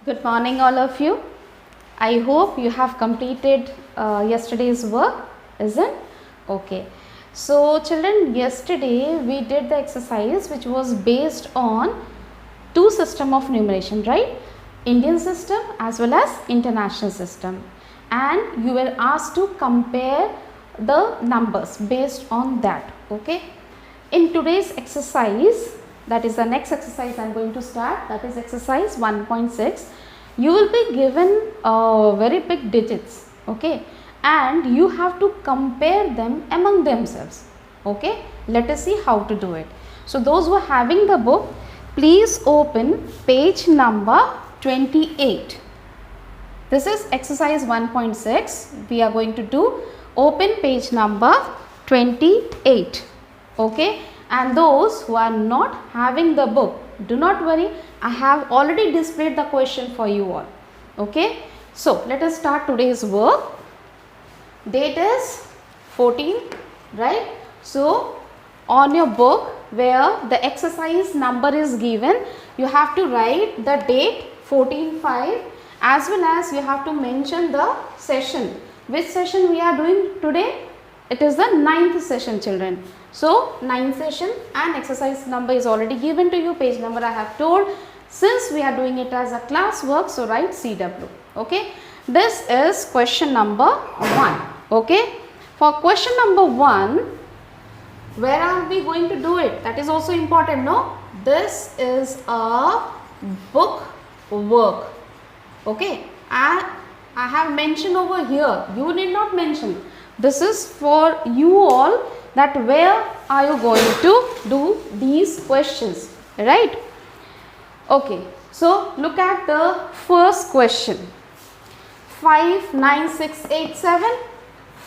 Good morning all of you. I hope you have completed yesterday's work, isn't? Okay. So children, yesterday we did the exercise which was based on two system of numeration, right? Indian system as well as international system, and you were asked to compare the numbers based on that. Okay. In today's exercise, that is the next exercise I am going to start, that is exercise 1.6. You will be given very big digits, okay, and you have to compare them among themselves. Okay, let us see how to do it. So those who are having the book, please open page number 28. This is exercise 1.6. We are going to do. Open page number 28. Okay, and those who are not having the book, do not worry, I have already displayed the question for you all. Okay, so let us start today's work. Date is 14, right? So on your book where the exercise number is given, you have to write the date 14/5, as well as you have to mention the session. Which session we are doing today? It is the 9th session, children. So 9th session, and exercise number is already given to you, page number I have told. Since we are doing it as a class work, so write CW. Okay, this is question number 1. Okay, for question number 1, where are we going to do it? That is also important, no? This is a book work. Okay, I have mentioned over here, you need not mention. This is for you all, that where are you going to do these questions, right? Okay, so look at the first question. 59687,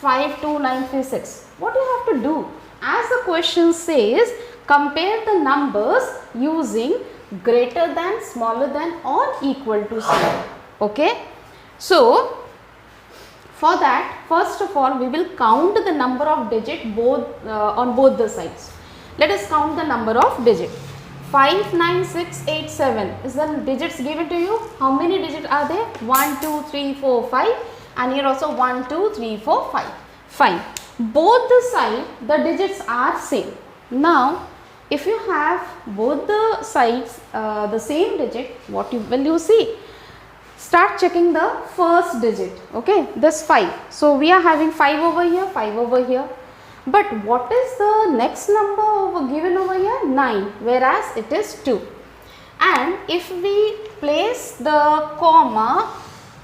52936. What you have to do? As the question says, compare the numbers using greater than, smaller than, or equal to sign. Okay, so for that, first of all, we will count the number of digits on both the sides. Let us count the number of digits. 59687 is the digits given to you. How many digits are there? 1, 2, 3, 4, 5, and here also 1, 2, 3, 4, 5. Fine. Both the sides, the digits are same. Now, if you have both the sides the same digit, what will you see? Start checking the first digit. Okay, this 5. So we are having 5 over here, 5 over here. But what is the next number given over here? 9, whereas it is 2. And if we place the comma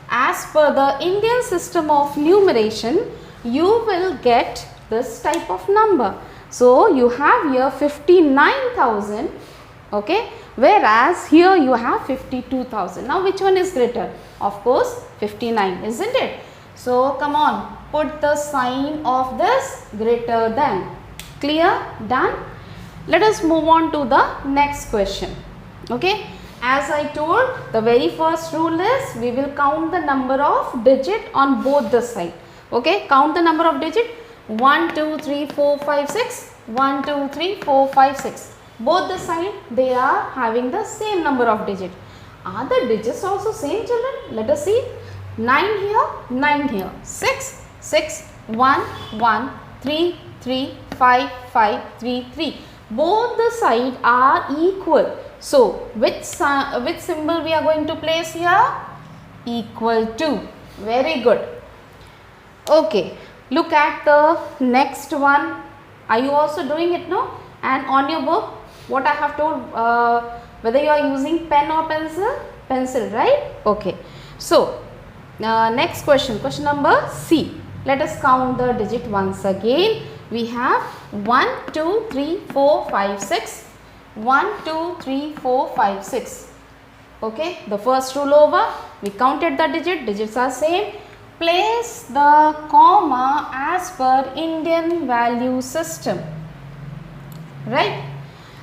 as per the Indian system of numeration, you will get this type of number. So you have here 59,000. Okay, whereas here you have 52,000. Now which one is greater? Of course 59, isn't it? So come on, put the sign of this greater than. Clear? Done? Let us move on to the next question. Okay, as I told, the very first rule is we will count the number of digit on both the side. Okay, count the number of digit. 1, 2, 3, 4, 5, 6. 1, 2, 3, 4, 5, 6. Both the side, they are having the same number of digits. Are the digits also same, children? Let us see. 9 here, 9 here. 6, 6, 1, 1, 3, 3, 5, 5, 3, 3. Both the sides are equal. So, which symbol we are going to place here? Equal to. Very good. Okay, look at the next one. Are you also doing it, no? And on your book, what I have told, whether you are using pen or pencil, right? Okay. So, next question, question number C. Let us count the digit once again. We have 1, 2, 3, 4, 5, 6. 1, 2, 3, 4, 5, 6. Okay, the first rule over. We counted the digits are same. Place the comma as per Indian value system. Right?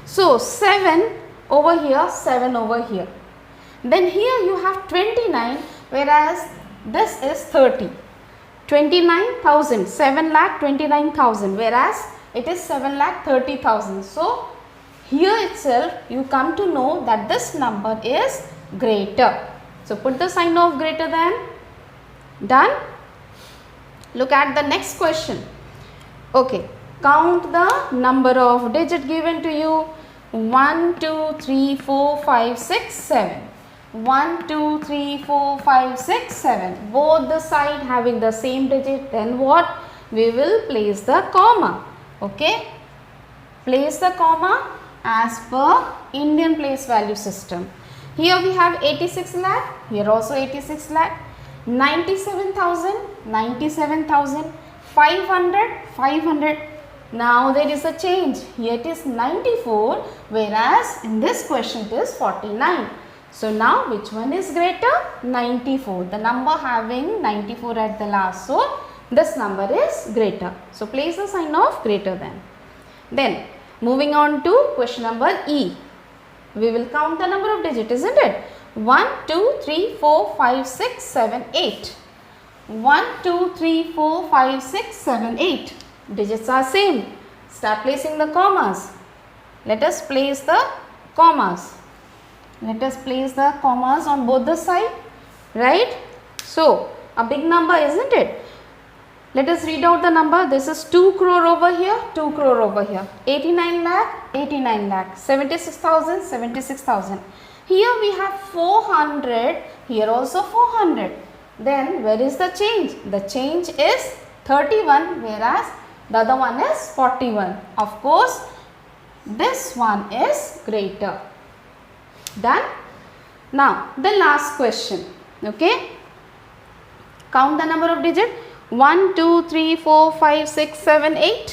So 7 over here, 7 over here. Then here you have 29, whereas this is 30. 29,000, 7,29,000, whereas it is 7,30,000. So here itself you come to know that this number is greater. So put the sign of greater than. Done. Look at the next question. Okay, count the number of digit given to you. 1, 2, 3, 4, 5, 6, 7. 1, 2, 3, 4, 5, 6, 7. Both the side having the same digit. Then what? We will place the comma. Okay. Place the comma as per Indian place value system. Here we have 86 lakh. Here also 86 lakh. 97,000. 97,000. 500. 500. Now there is a change. Here it is 94, whereas in this question it is 49. So now which one is greater? 94. The number having 94 at the last. So this number is greater. So place the sign of greater than. Then moving on to question number E. We will count the number of digits, isn't it? 1, 2, 3, 4, 5, 6, 7, 8. 1, 2, 3, 4, 5, 6, 7, 8. Digits are same. Start placing the commas. Let us place the commas. Let us place the commas on both the side, right? So a big number, isn't it? Let us read out the number. This is 2 crore over here, 2 crore over here. 89 lakh, 89 lakh. 76,000, 76,000. Here we have 400, here also 400. Then where is the change? The change is 31, whereas the other one is 41. Of course, this one is greater. Done. Now the last question. Okay. Count the number of digits. 1, 2, 3, 4, 5, 6, 7, 8.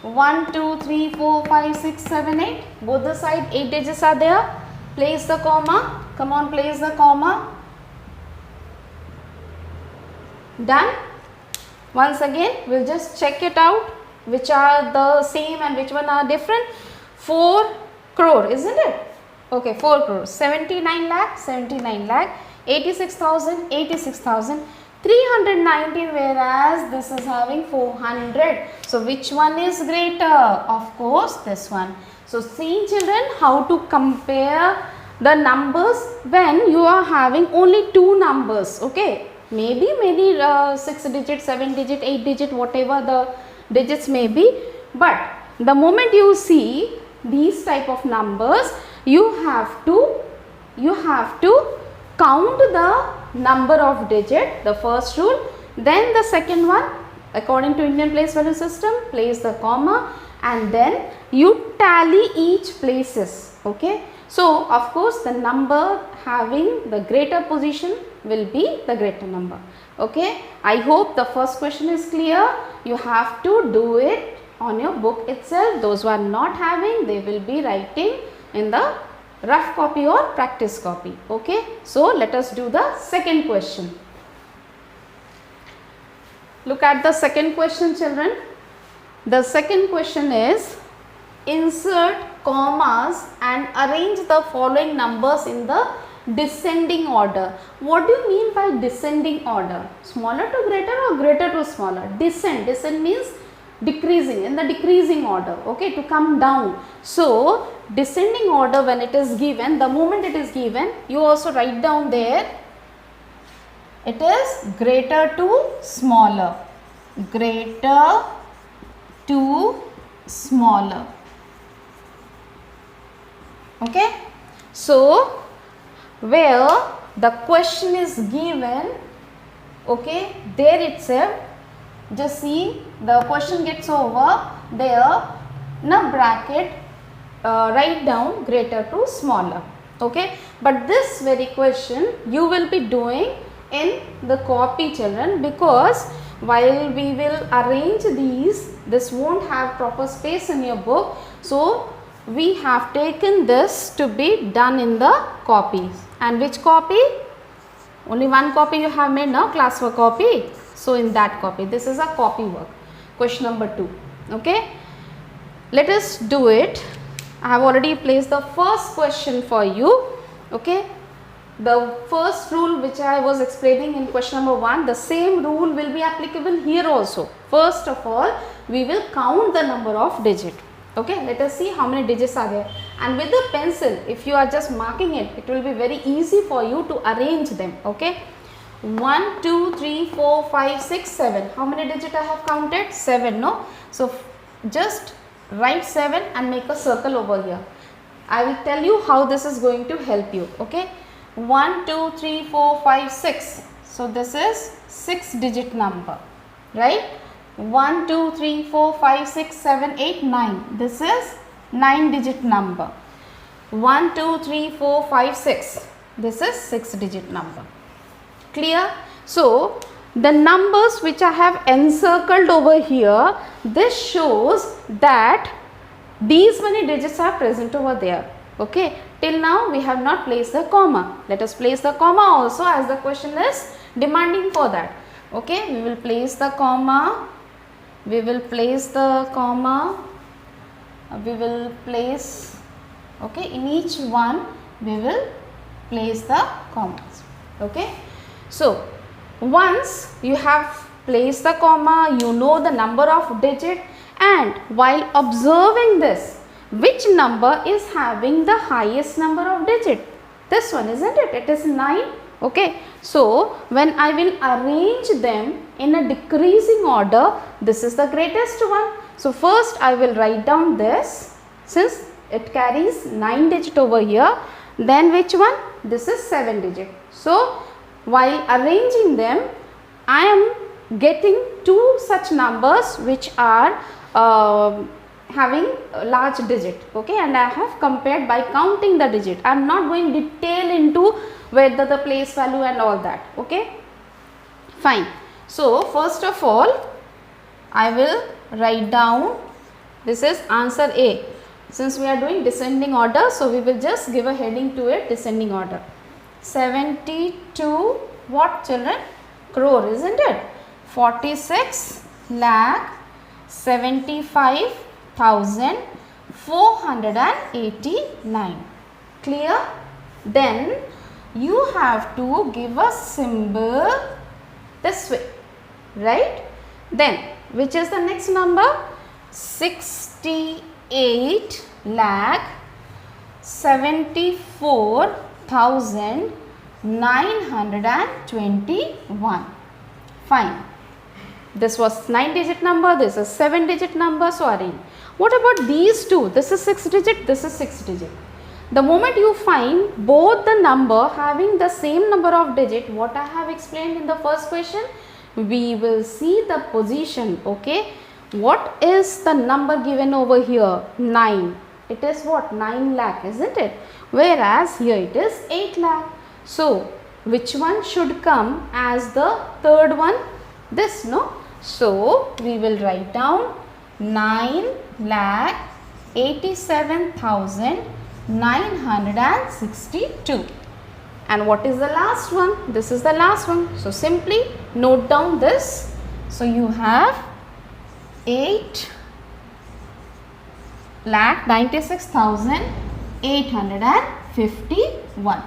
1, 2, 3, 4, 5, 6, 7, 8. Both the side 8 digits are there. Place the comma. Come on, place the comma. Done. Once again, we'll just check it out. Which are the same and which one are different. 4 crore, isn't it? Okay, 4 crore. 79 lakh, 79 lakh. 86,000, 86,000. 319, whereas this is having 400. So which one is greater? Of course this one. So see children, how to compare the numbers when you are having only two numbers. Okay, maybe 6 digit, 7 digit, 8 digit, whatever the digits may be, but the moment you see these type of numbers, you have to count the number of digit, the first rule. Then the second one, according to Indian place value system, place the comma and then you tally each places. Okay, so of course the number having the greater position will be the greater number. Okay, I hope the first question is clear. You have to do it on your book itself. Those who are not having, they will be writing in the rough copy or practice copy. Okay, so let us do the second question. Look at the second question children. The second question is, insert commas and arrange the following numbers in the descending order. What do you mean by descending order? Smaller to greater or greater to smaller? Descend means decreasing, in the decreasing order. Okay, to come down. So descending order, when it is given, the moment it is given, you also write down there, it is greater to smaller, greater to smaller. Okay, so where the question is given, okay, there itself, just see the question gets over there, in a bracket write down greater to smaller. Okay, but this very question you will be doing in the copy children, because while we will arrange these, this won't have proper space in your book. So we have taken this to be done in the copies. And which copy? Only one copy you have made now, classwork copy. So in that copy, this is a copy work. Question number 2. Okay, let us do it. I have already placed the first question for you. Okay, the first rule which I was explaining in question number 1, the same rule will be applicable here also. First of all, we will count the number of digits. Okay, let us see how many digits are there. and with the pencil, if you are just marking it, it will be very easy for you to arrange them. Okay, 1 2 3 4 5 6 7. How many digits I have counted? 7, no? So just write 7 and make a circle over here. I will tell you how this is going to help you. Okay, 1 2 3 4 5 6. So this is 6 digit number, right? 1 2 3 4 5 6 7 8 9. This is 9 digit number. 1 2 3 4 5 6. This is 6 digit number. Clear? So the numbers which I have encircled over here, this shows that these many digits are present over there. Okay, till now we have not placed the comma. Let us place the comma also, as the question is demanding for that. Okay, we will place the comma. We will place the comma. We will place, okay, in each one we will place the commas. Okay, so once you have placed the comma, you know the number of digit, and while observing this, which number is having the highest number of digit? This one, isn't it? It is 9. Okay, so when I will arrange them in a decreasing order, this is the greatest one. So first I will write down this, since it carries 9 digit over here. Then which one? This is 7 digit. So while arranging them, I am getting 2 such numbers which are having a large digit. Okay, and I have compared by counting the digit. I am not going detail into whether the place value and all that. Okay, fine. So first of all, I will write down, this is answer A. Since we are doing descending order, so we will just give a heading to it, descending order. 72 what, children? Crore, isn't it? 46 lakh 75,489. Clear? Then you have to give a symbol this way, right? Then which is the next number? 68 lakh 74,921. Fine. This was 9 digit number, this is 7 digit number, so arrange. What about these two? This is 6 digit, this is 6 digit. The moment you find both the number having the same number of digit, what I have explained in the first question, we will see the position. Okay, what is the number given over here? 9. It is what? 9 lakh, isn't it? Whereas here it is 8 lakh. So which one should come as the third one? This, no? So we will write down 9,87,962. And what is the last one? This is the last one. So simply note down this. So you have 8,96,851.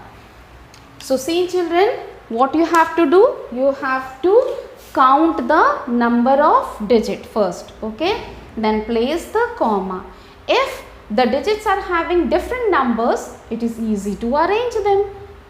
So see children, what you have to do? You have to count the number of digit first. Okay, then place the comma. If the digits are having different numbers, it is easy to arrange them.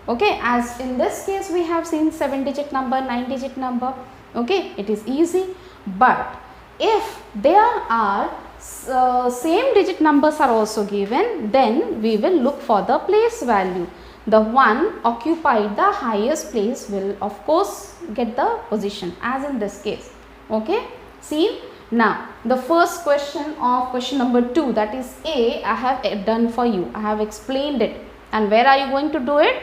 Okay, as in this case we have seen 7 digit number, 9 digit number. Okay, it is easy. But if there are same digit numbers are also given, then we will look for the place value. The one occupied the highest place will of course get the position, as in this case. Okay, see, now the first question of question number 2, that is A, I have done for you. I have explained it. And where are you going to do it?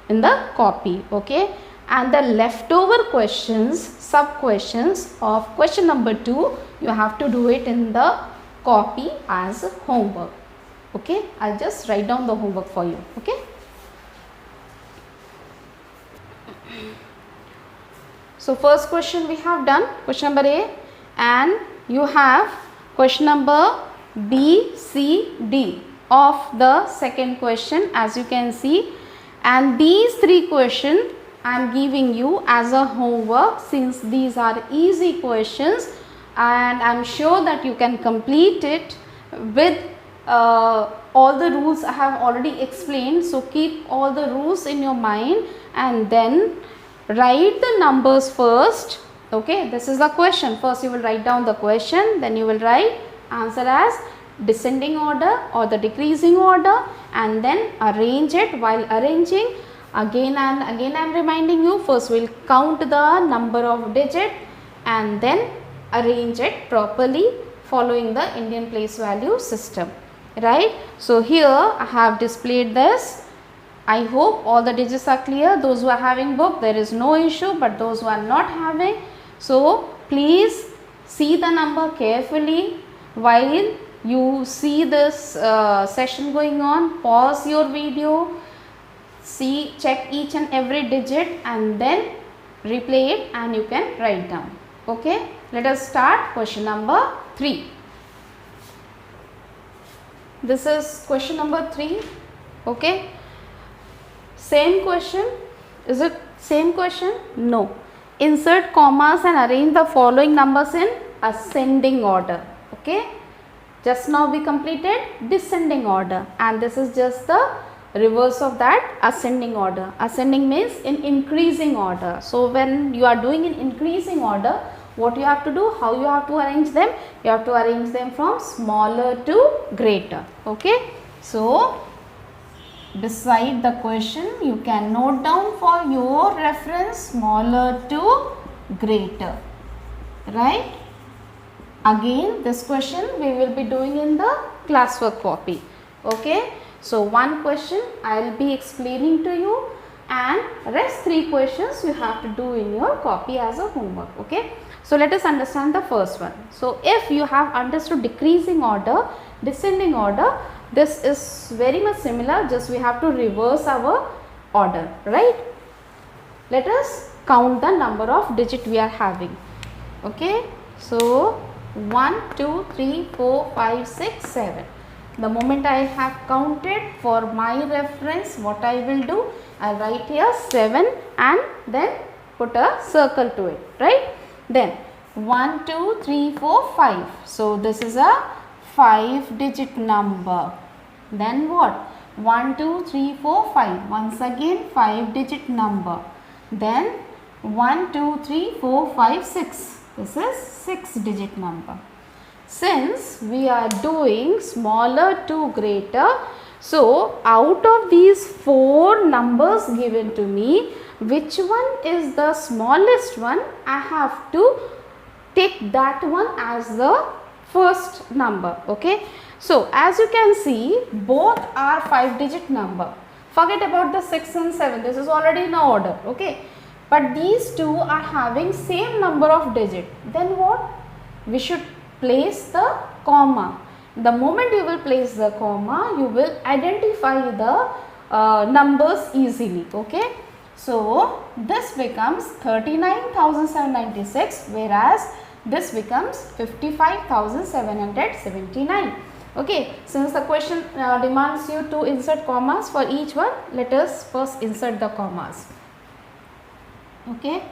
In the copy. Okay, and the leftover questions, sub questions of question number 2, you have to do it in the copy as homework. Okay, I'll just write down the homework for you. Okay. So first question we have done, question number A, and you have question number B, C, D of the second question, as you can see. And these 3 questions I am giving you as a homework, since these are easy questions and I am sure that you can complete it with all the rules I have already explained. So keep all the rules in your mind and then write the numbers first. Okay, this is the question. First you will write down the question, then you will write answer as descending order or the decreasing order, and then arrange it. While arranging, again and again I am reminding you, first we will count the number of digit and then arrange it properly following the Indian place value system, right. So here I have displayed this. I hope all the digits are clear. Those who are having book, there is no issue, but those who are not having, so please see the number carefully while you see this session going on. Pause your video, see, check each and every digit and then replay it and you can write down. Okay, let us start question number 3. This is question number 3. Okay, same question. Is it same question? No. Insert commas and arrange the following numbers in ascending order. Okay, just now we completed descending order and this is just the reverse of that, ascending order. Ascending means in increasing order. So when you are doing in increasing order, what you have to do, how you have to arrange them? You have to arrange them from smaller to greater. Okay, so beside the question you can note down for your reference smaller to greater, right. Again this question we will be doing in the classwork copy. Okay, so one question I will be explaining to you and rest 3 questions you have to do in your copy as a homework. Okay, so let us understand the first one. So if you have understood decreasing order, descending order, this is very much similar, just we have to reverse our order, right. Let us count the number of digit we are having. Okay, so 1, 2, 3, 4, 5, 6, 7. The moment I have counted, for my reference what I will do, I will write here 7 and then put a circle to it, right. Then 1, 2, 3, 4, 5. So this is a 5 digit number. Then what? 1, 2, 3, 4, 5. Once again 5 digit number. Then 1, 2, 3, 4, 5, 6. This is 6 digit number. Since we are doing smaller to greater, so out of these 4 numbers given to me, which one is the smallest one? I have to take that one as the first number. Okay, so as you can see, both are 5 digit number. Forget about the 6 and 7, this is already in order. Okay, but these two are having same number of digit. Then what? We should place the comma. The moment you will place the comma, you will identify the numbers easily. Okay, so this becomes 39,796, whereas this becomes 55,779. Okay, since the question demands you to insert commas for each one, let us first insert the commas. Okay,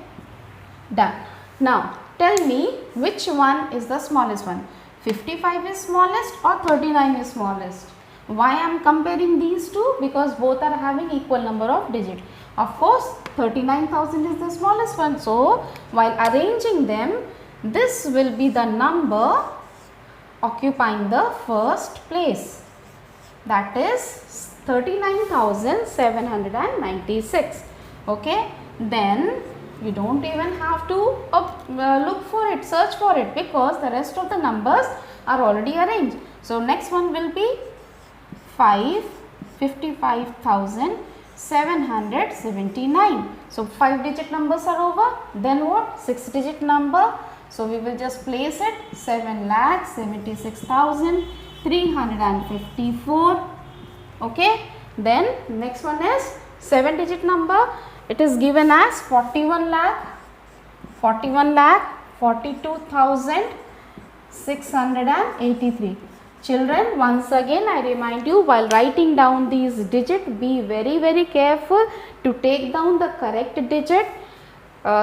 done. Now tell me which one is the smallest one. 55 is smallest or 39 is smallest? Why I am comparing these two? Because both are having equal number of digits. Of course 39,000 is the smallest one. So while arranging them, this will be the number occupying the first place, that is 39,796. Okay, then you don't even have to look for it, search for it, because the rest of the numbers are already arranged. So next one will be 55,779. So 5 digit numbers are over. Then what? 6 digit number. So we will just place it 7,76,354. Okay, then next one is 7 digit number. It is given as 41 lakh 42,683. Children, once again I remind you, while writing down these digits, be very careful to take down the correct digit,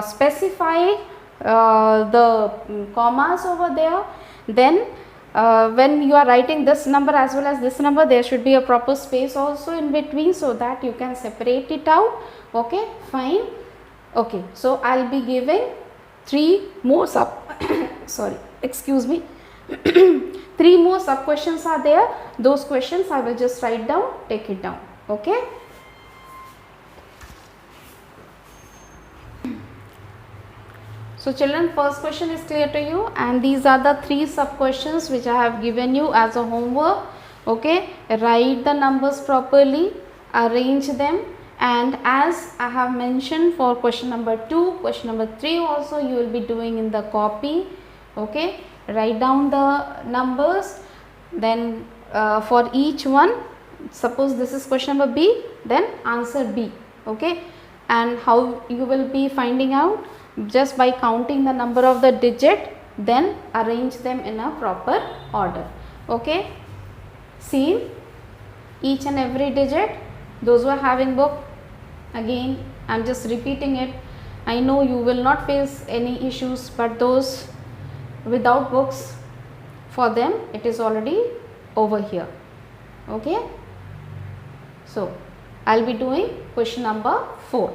specify the commas over there, then when you are writing this number as well as this number, there should be a proper space also in between, so that you can separate it out. Okay, fine. Okay, so I'll be giving 3 more sorry, excuse me. 3 more sub questions are there. Those questions I will just write down, take it down. Okay. So children, first question is clear to you, and these are the 3 sub questions which I have given you as a homework. Okay, write the numbers properly, arrange them, and as I have mentioned for question number 2, question number 3 also you will be doing in the copy. Okay, write down the numbers, then for each one, suppose this is question number B, then answer B. Okay, and how you will be finding out? Just by counting the number of the digit, then arrange them in a proper order. Okay, see each and every digit. Those who are having book, again I am just repeating it. I know you will not face any issues, but those without books, for them it is already over here. Okay, so I'll be doing question number 4.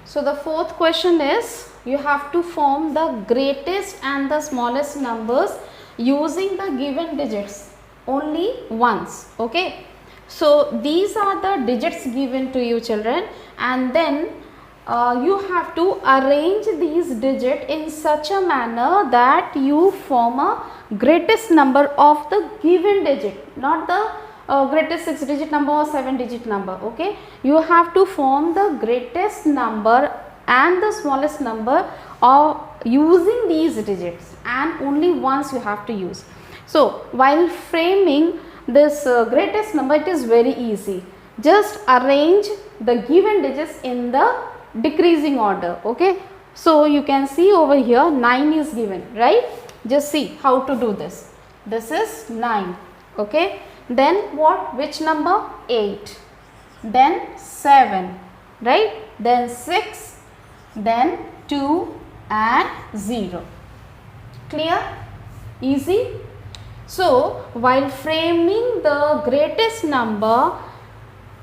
So the 4th question is, you have to form the greatest and the smallest numbers using the given digits only once. Okay, so these are the digits given to you, children, and then you have to arrange these digits in such a manner that you form a greatest number of the given digit, not the greatest 6-digit number or 7-digit number. Okay, you have to form the greatest number and the smallest number of using these digits, and only once you have to use. So while framing this greatest number, it is very easy. Just arrange the given digits in the decreasing order. Okay, so you can see over here 9 is given, right? Just see how to do this. This is 9. Okay, then what? Which number? 8, then 7, right? Then 6, then 2 and 0. Clear? Easy? So while framing the greatest number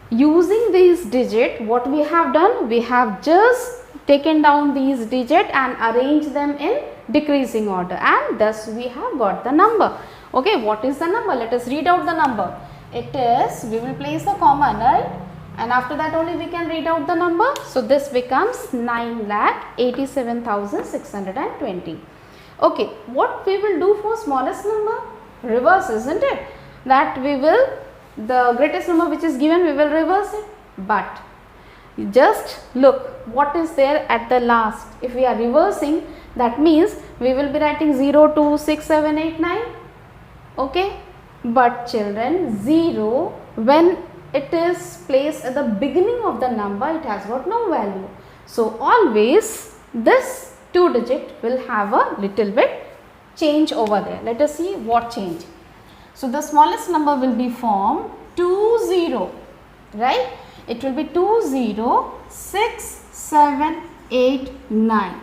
using these digits, what we have done? We have just taken down these digits and arranged them in decreasing order, and thus we have got the number. Okay, what is the number? Let us read out the number. It is, we will place a comma, right? And after that only we can read out the number. So this becomes 9,87,620. Okay, what we will do for smallest number? Reverse, isn't it? That we will, the greatest number which is given, we will reverse it. But just look what is there at the last. If we are reversing, that means we will be writing 0, 2, 6, 7, 8, 9. Okay, but children, 0, when it is placed at the beginning of the number, it has got no value. So always this 2 digit will have a little bit change over there. Let us see what change. So the smallest number will be formed 20, right? It will be 20,6,7,8,9.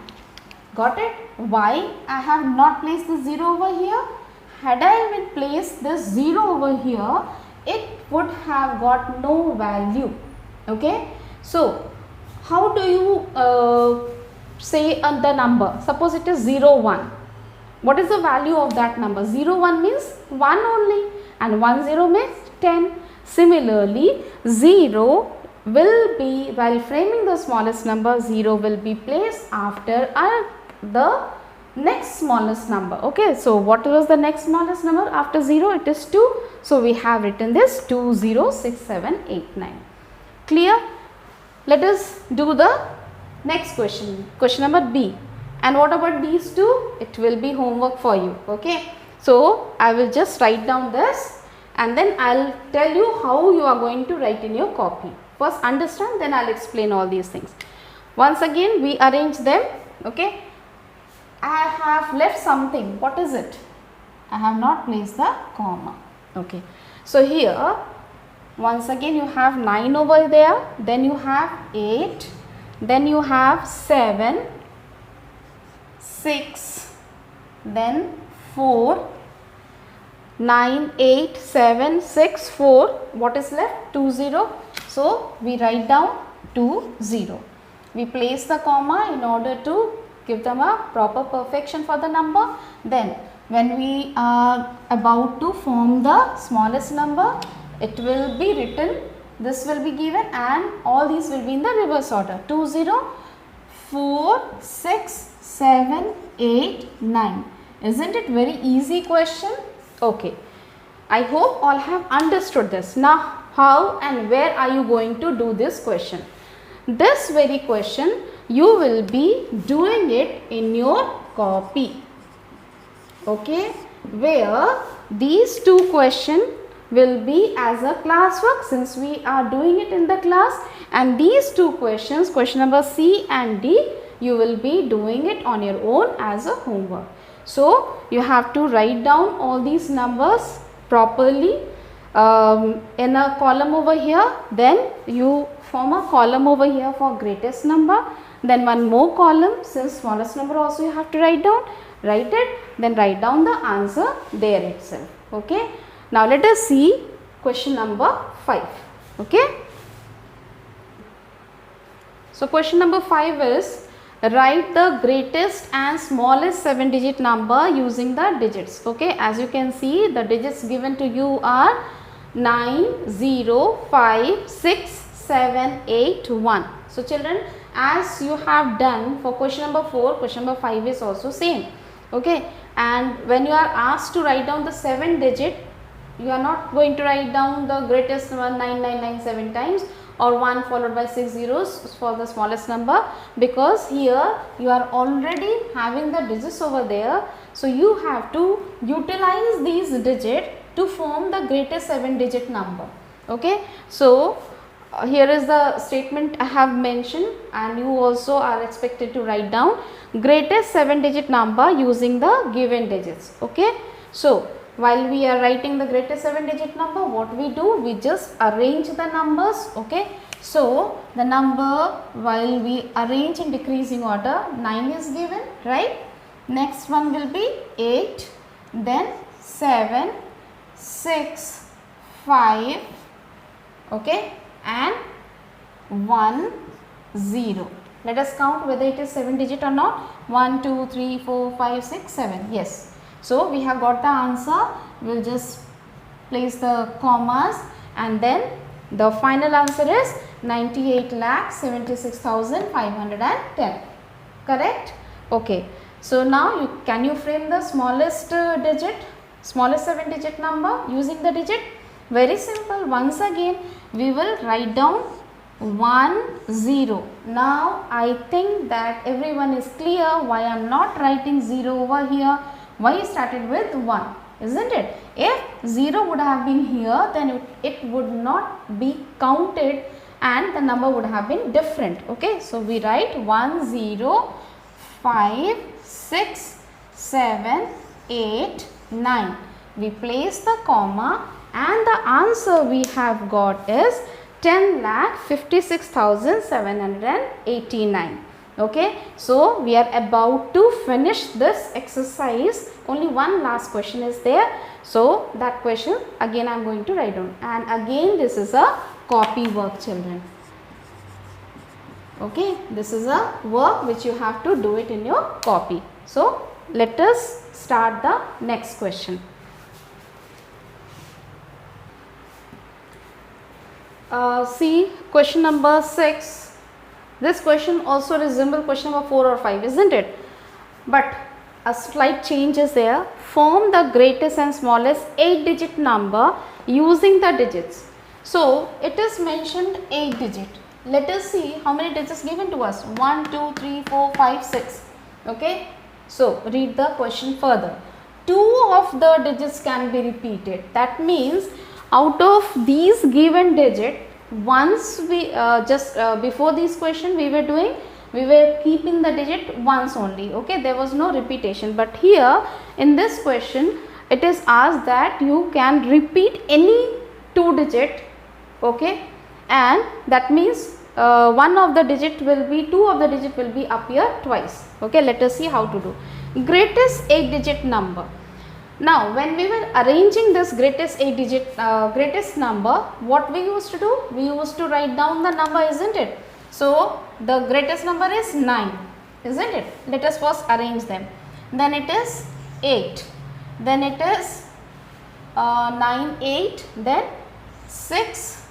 Got it? Why I have not placed the 0 over here? Had I even placed this 0 over here, it would have got no value. Okay, so how do you say the number? Suppose it is 0, 1. What is the value of that number? 0, 1 means 1 only, and 1, 0 means 10. Similarly, 0 will be, while framing the smallest number, 0 will be placed after the next smallest number. Okay, so what was the next smallest number after 0? It is 2. So we have written this 206789. Clear? Let us do the next question, question number B. And what about these two? It will be homework for you. Okay, so I will just write down this, and then I'll tell you how you are going to write in your copy. First understand, then I'll explain all these things. Once again we arrange them. Okay, I have left something. What is it? I have not placed the comma. Okay, so here once again you have 9 over there, then you have 8, then you have 7, 6, then 4, 9, 8, 7, 6, 4. What is left? 2, 0. So we write down 2, 0. We place the comma in order to give them a proper perfection for the number. Then when we are about to form the smallest number, it will be written, this will be given, and all these will be in the reverse order. 2, 0, 4, 6, 7, 8, 9. Isn't it very easy question? Okay. I hope all have understood this. Now how and where are you going to do this question? This very question you will be doing it in your copy. Okay, where these two questions will be as a classwork, since we are doing it in the class, and these two questions, question number C and D, you will be doing it on your own as a homework. So you have to write down all these numbers properly in a column over here, then you form a column over here for greatest number, then one more column, since smallest number also you have to write down, write it, then write down the answer there itself. Okay. Now let us see question number 5. Okay. So question number 5 is, write the greatest and smallest 7-digit number using the digits. Okay, as you can see, the digits given to you are 9, 0, 5, 6, 7, 8, 1. So children, as you have done for question number 4, question number 5 is also same. Okay, and when you are asked to write down the 7-digit, you are not going to write down the greatest one 9997 times or 1 followed by 6 zeros for the smallest number, because here you are already having the digits over there. So you have to utilize these digits to form the greatest 7-digit number. Okay, so here is the statement I have mentioned, and you also are expected to write down greatest 7-digit number using the given digits. Okay, so while we are writing the greatest 7-digit number, what we do, we just arrange the numbers. Okay, so the number, while we arrange in decreasing order, 9 is given, right? Next one will be 8, then 7, 6, 5, okay, and 1, 0. Let us count whether it is 7-digit or not. 1, 2, 3, 4, 5, 6, 7. Yes. So we have got the answer. We will just place the commas, and then the final answer is 98,76,510. Correct? Okay. So now can you frame the smallest digit, smallest 7-digit number using the digit? Very simple. Once again, we will write down 1, 0. Now I think that everyone is clear why I am not writing 0 over here. Why I started with 1, isn't it? If 0 would have been here, then it would not be counted and the number would have been different. Okay, so we write 1, 0, 5, 6, 7, 8, 9. We place the comma, and the answer we have got is 10,56,789. Okay, so we are about to finish this exercise. Only one last question is there. So that question again I am going to write down, and again this is a copy work, children. Okay, this is a work which you have to do it in your copy. So let us start the next question. See question number 6. This question also resembles question number 4 or 5, isn't it? But a slight change is there. Form the greatest and smallest 8-digit number using the digits. So it is mentioned 8-digit. Let us see how many digits given to us. 1, 2, 3, 4, 5, 6. Okay. So read the question further. 2 of the digits can be repeated. That means out of these given digit, once we before this question we were keeping the digit once only. Okay, there was no repetition, but here in this question it is asked that you can repeat any 2 digit. Okay, and that means one of the digit will be, two of the digit will be appear twice. Okay, let us see how to do. Greatest 8 digit number. Now when we were arranging this greatest 8 digit greatest number, what we used to do, we used to write down the number, isn't it? So the greatest number is 9, isn't it? Let us first arrange them. Then it is 8, then it is 9 8, then 6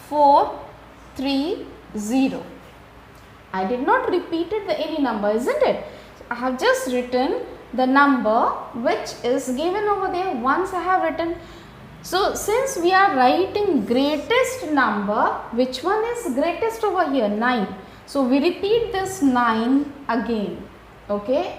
4 3 0. I did not repeated the any number, isn't it? So I have just written the number which is given over there. Once I have written, so since we are writing greatest number, which one is greatest over here? 9. So we repeat this 9 again. Okay,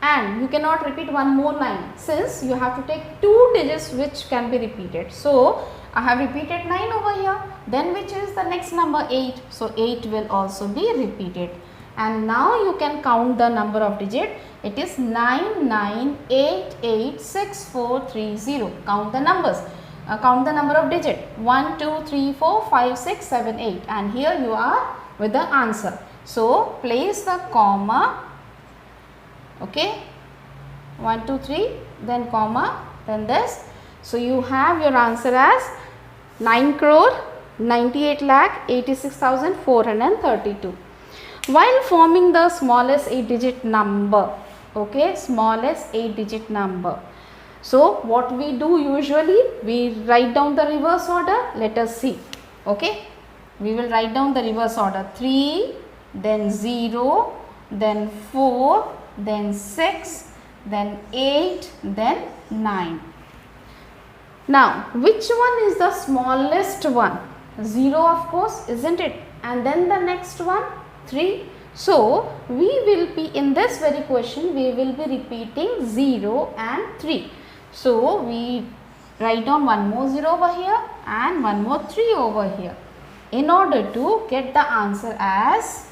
and you cannot repeat one more 9, since you have to take 2 digits which can be repeated. So I have repeated 9 over here, then which is the next number? 8. So 8 will also be repeated, and now you can count the number of digit. It is 99886430. Count the numbers, count the number of digit, 1 2 3 4 5 6 7 8, and here you are with the answer. So place the comma. Okay, 1 2 3, then comma, then this. So you have your answer as 9,98,86,432. While forming the smallest 8 digit number, okay, smallest 8 digit number, so what we do usually, we write down the reverse order. Let us see. Okay, we will write down the reverse order: 3, then 0, then 4, then 6, then 8, then 9. Now which one is the smallest one? 0, of course, isn't it? And then the next one, 3. So we will be, in this very question, we will be repeating 0 and 3. So we write down one more 0 over here and one more 3 over here, in order to get the answer as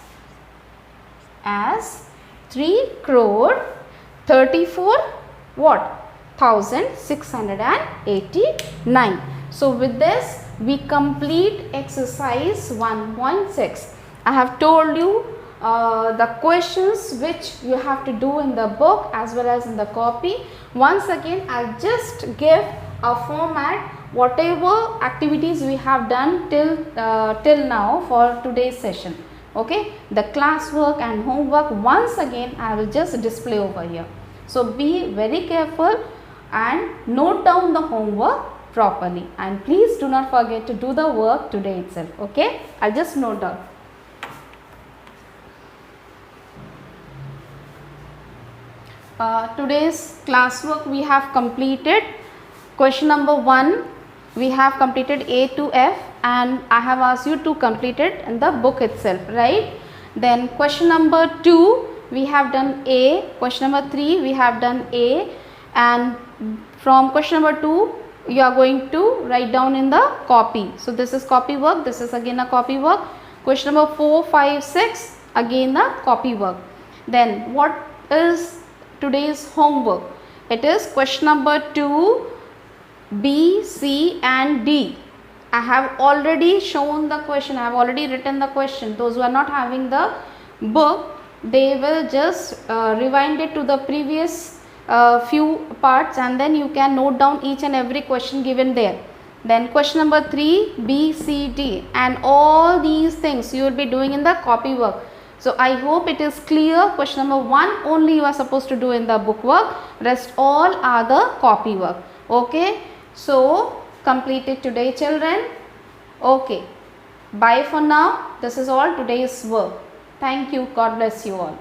3,34,000,689. So with this we complete exercise 1.6. I have told you the questions which you have to do in the book as well as in the copy. Once again, I'll just give a format, whatever activities we have done till now for today's session. Okay, the classwork and homework, once again I will just display over here. So be very careful and note down the homework properly, and please do not forget to do the work today itself. Okay, I'll just note down. Today's classwork we have completed. Question number 1 we have completed A to F, and I have asked you to complete it in the book itself, right? Then question number 2 we have done A, question number 3 we have done A, and from question number 2 you are going to write down in the copy. So this is copy work, this is again a copy work. Question number 4, 5, 6 again a copy work. Then what is today's homework? It is question number 2, B, C and D. I have already shown the question, I have already written the question. Those who are not having the book, they will just rewind it to the previous few parts, and then you can note down each and every question given there. Then question number 3, B, C, D, and all these things you will be doing in the copy work. So I hope it is clear. Question number 1 only you are supposed to do in the book work, rest all are the copy work. Okay, so complete it today, children. Okay, bye for now. This is all today's work. Thank you. God bless you all.